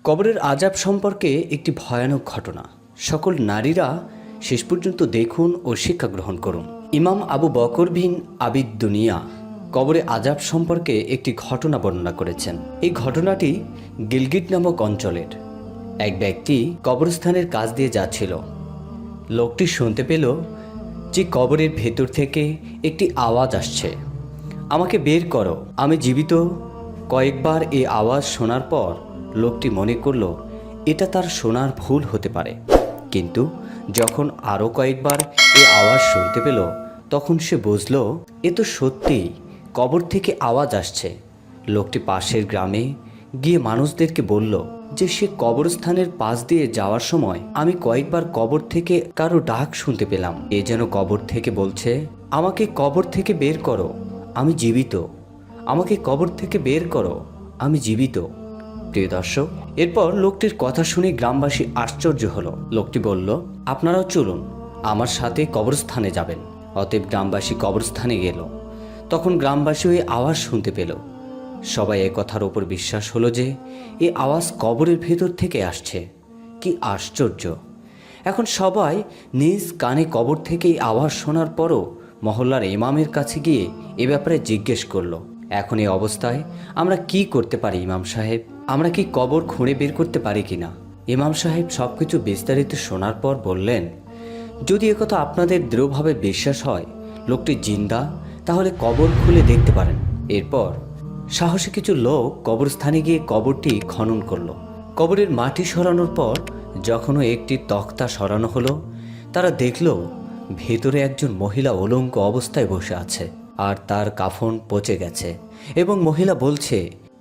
কবরের আযাব সম্পর্কে একটি ভয়ানক ঘটনা। সকল নারীরা শেষ পর্যন্ত দেখুন ও শিক্ষা গ্রহণ করুন। ইমাম আবু বকর বিন আবিদ দুনিয়া কবরে আযাব সম্পর্কে একটি ঘটনা বর্ণনা করেছেন। এই ঘটনাটি গিলগিট নামক অঞ্চলের। এক ব্যক্তি কবরস্থানের কাছ দিয়ে যাচ্ছিল। লোকটি শুনতে পেল যে কবরের ভেতর থেকে একটি আওয়াজ আসছে, আমাকে বের করো, আমি জীবিত। কয়েকবার এই আওয়াজ শোনার পর লোকটি মনে করল এটা তার শোনার ভুল হতে পারে, কিন্তু যখন আরও কয়েকবার এই আওয়াজ শুনতে পেল তখন সে বুঝল এ তো সত্যিই কবর থেকে আওয়াজ আসছে। লোকটি পাশের গ্রামে গিয়ে মানুষদেরকে বলল যে সে কবরস্থানের পাশ দিয়ে যাওয়ার সময় আমি কয়েকবার কবর থেকে কারো ডাক শুনতে পেলাম। এ যেন কবর থেকে বলছে, আমাকে কবর থেকে বের করো, আমি জীবিত, আমাকে কবর থেকে বের করো, আমি জীবিত। প্রিয় দর্শক, এরপর লোকটির কথা শুনে গ্রামবাসী আশ্চর্য হলো। লোকটি বলল, আপনারাও চলুন, আমার সাথে কবরস্থানে যাবেন। অতএব গ্রামবাসী কবরস্থানে গেল। তখন গ্রামবাসী ওই আওয়াজ শুনতে পেল। সবাই এ কথার ওপর বিশ্বাস হলো যে এই আওয়াজ কবরের ভেতর থেকে আসছে। কি আশ্চর্য! এখন সবাই নিজ কানে কবর থেকে এই আওয়াজ শোনার পরও মহল্লার ইমামের কাছে গিয়ে এ ব্যাপারে জিজ্ঞেস করলো, এখন এই অবস্থায় আমরা কি করতে পারি ইমাম সাহেব? আমরা কি কবর খুঁড়ে বের করতে পারি কিনা? ইমাম সাহেব সবকিছু বিস্তারিত শোনার পর বললেন, যদি একথা আপনাদের দৃঢ়ভাবে বিশ্বাস হয় লোকটি জিন্দা, তাহলে কবর খুলে দেখতে পারেন। এরপর সাহসী কিছু লোক কবরস্থানে গিয়ে কবরটি খনন করলো। কবরের মাটি সরানোর পর যখনও একটি তক্তা সরানো হলো, তারা দেখল ভেতরে একজন মহিলা উলঙ্গ অবস্থায় বসে আছে আর তার কাফন পচে গেছে এবং মহিলা বলছে,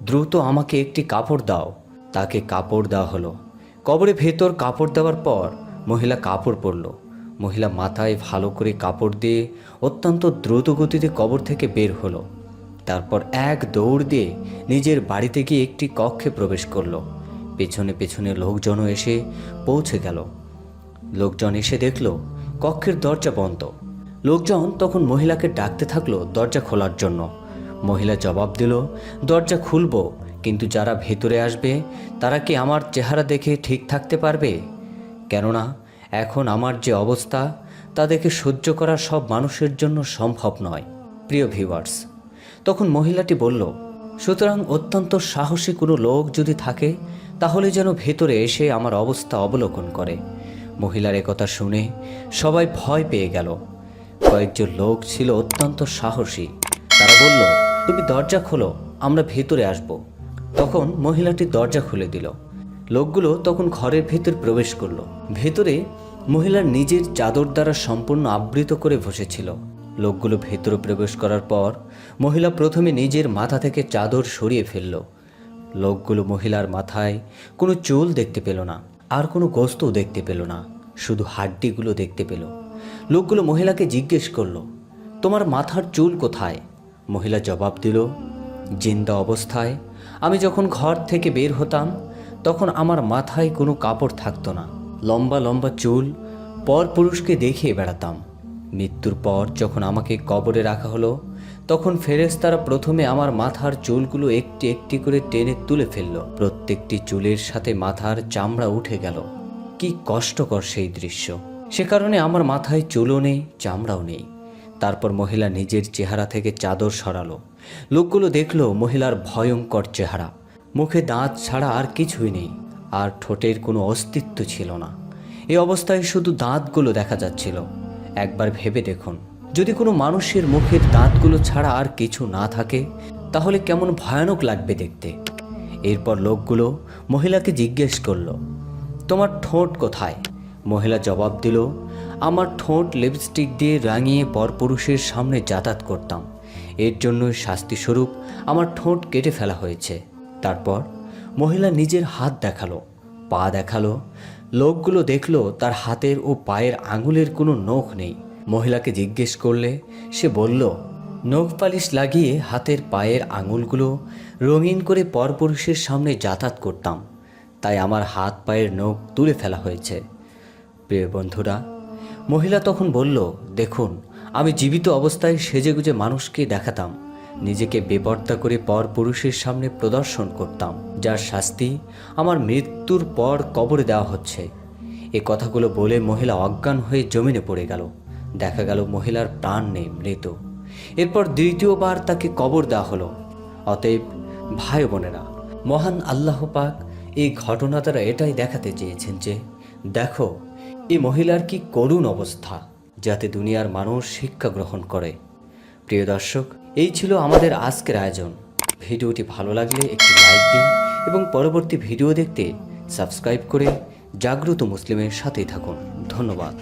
দ্রুত আমাকে একটি কাপড় দাও। তাকে কাপড় দেওয়া হলো। কবরে ভেতর কাপড় দেওয়ার পর মহিলা কাপড় পরল। মহিলা মাথায় ভালো করে কাপড় দিয়ে অত্যন্ত দ্রুত গতিতে কবর থেকে বের হলো। তারপর এক দৌড় দিয়ে নিজের বাড়িতে গিয়ে একটি কক্ষে প্রবেশ করলো। পেছনে পেছনে লোকজনও এসে পৌঁছে গেল। লোকজন এসে দেখল কক্ষের দরজা বন্ধ। লোকজন তখন মহিলাকে ডাকতে থাকলো দরজা খোলার জন্য। মহিলা জবাব দিল, দরজা খুলবো, কিন্তু যারা ভেতরে আসবে তারা কি আমার চেহারা দেখে ঠিক থাকতে পারবে? কেননা এখন আমার যে অবস্থা তা দেখে সহ্য করা সব মানুষের জন্য সম্ভব নয়। প্রিয় ভিউয়ার্স, তখন মহিলাটি বলল, সুতরাং অত্যন্ত সাহসী কোনো লোক যদি থাকে তাহলে যেন ভেতরে এসে আমার অবস্থা অবলোকন করে। মহিলার একথা শুনে সবাই ভয় পেয়ে গেল। কয়েকজন লোক ছিল অত্যন্ত সাহসী। তারা বলল, তুমি দরজা খোলো, আমরা ভেতরে আসব। তখন মহিলাটি দরজা খুলে দিল। লোকগুলো তখন ঘরের ভেতর প্রবেশ করলো। ভেতরে মহিলার নিজের চাদর দ্বারা সম্পূর্ণ আবৃত করে বসেছিল। লোকগুলো ভেতরে প্রবেশ করার পর মহিলা প্রথমে নিজের মাথা থেকে চাদর সরিয়ে ফেলল। লোকগুলো মহিলার মাথায় কোনো চুল দেখতে পেল না, আর কোনো গোস্তও দেখতে পেল না, শুধু হাড্ডিগুলো দেখতে পেল। লোকগুলো মহিলাকে জিজ্ঞেস করলো, তোমার মাথার চুল কোথায়? মহিলা জবাব দিল, জিন্দা অবস্থায় আমি যখন ঘর থেকে বের হতাম তখন আমার মাথায় কোনো কাপড় থাকতো না, লম্বা লম্বা চুল পরপুরুষকে দেখিয়ে বেড়াতাম। মৃত্যুর পর যখন আমাকে কবরে রাখা হলো তখন ফেরেশতারা প্রথমে আমার মাথার চুলগুলো একটি একটি করে টেনে তুলে ফেলল। প্রত্যেকটি চুলের সাথে মাথার চামড়া উঠে গেল। কি কষ্টকর সেই দৃশ্য! সে কারণে আমার মাথায় চুলও নেই, চামড়াও নেই। তারপর মহিলা নিজের চেহারা থেকে চাদর সরালো। লোকগুলো দেখল মহিলার ভয়ঙ্কর চেহারা। মুখে দাঁত ছাড়া আর কিছুই নেই, আর ঠোঁটের কোনো অস্তিত্ব ছিল না। এই অবস্থায় শুধু দাঁতগুলো দেখা যাচ্ছিল। একবার ভেবে দেখুন, যদি কোনো মানুষের মুখের দাঁতগুলো ছাড়া আর কিছু না থাকে তাহলে কেমন ভয়ানক লাগবে দেখতে। এরপর লোকগুলো মহিলাকে জিজ্ঞেস করলো, তোমার ঠোঁট কোথায়? মহিলা জবাব দিল, আমার ঠোঁট লিপস্টিক দিয়ে রাঙিয়ে পরপুরুষের সামনে যাতায়াত করতাম, এর জন্য শাস্তিস্বরূপ আমার ঠোঁট কেটে ফেলা হয়েছে। তারপর মহিলা নিজের হাত দেখালো, পা দেখালো। লোকগুলো দেখলো তার হাতের ও পায়ের আঙুলের কোনো নখ নেই। মহিলাকে জিজ্ঞেস করলে সে বলল, নখ পালিশ লাগিয়ে হাতের পায়ের আঙুলগুলো রঙিন করে পরপুরুষের সামনে যাতায়াত করতাম, তাই আমার হাত পায়ের নখ তুলে ফেলা হয়েছে। প্রিয় বন্ধুরা, মহিলা তখন বলল, দেখুন, আমি জীবিত অবস্থায় সেজেগুজে মানুষকে দেখাতাম, নিজেকে বেপর্দা করে পর পুরুষের সামনে প্রদর্শন করতাম, যার শাস্তি আমার মৃত্যুর পর কবরে দেওয়া হচ্ছে। এ কথাগুলো বলে মহিলা অজ্ঞান হয়ে জমিনে পড়ে গেল। দেখা গেল মহিলার প্রাণ নেই, মৃত। এরপর দ্বিতীয়বার তাকে কবর দেওয়া হলো। অতএব ভাই বোনেরা, মহান আল্লাহ পাক এই ঘটনা দ্বারা এটাই দেখাতে চেয়েছেন যে দেখো এই মহিলার কি করুণ অবস্থা, যাতে দুনিয়ার মানুষ শিক্ষা গ্রহণ করে। প্রিয় দর্শক, এই ছিল আমাদের আজকের আয়োজন। ভিডিওটি ভালো লাগলে একটি লাইক দিন এবং পরবর্তী ভিডিও দেখতে সাবস্ক্রাইব করে জাগ্রত মুসলিমের সাথেই থাকুন। ধন্যবাদ।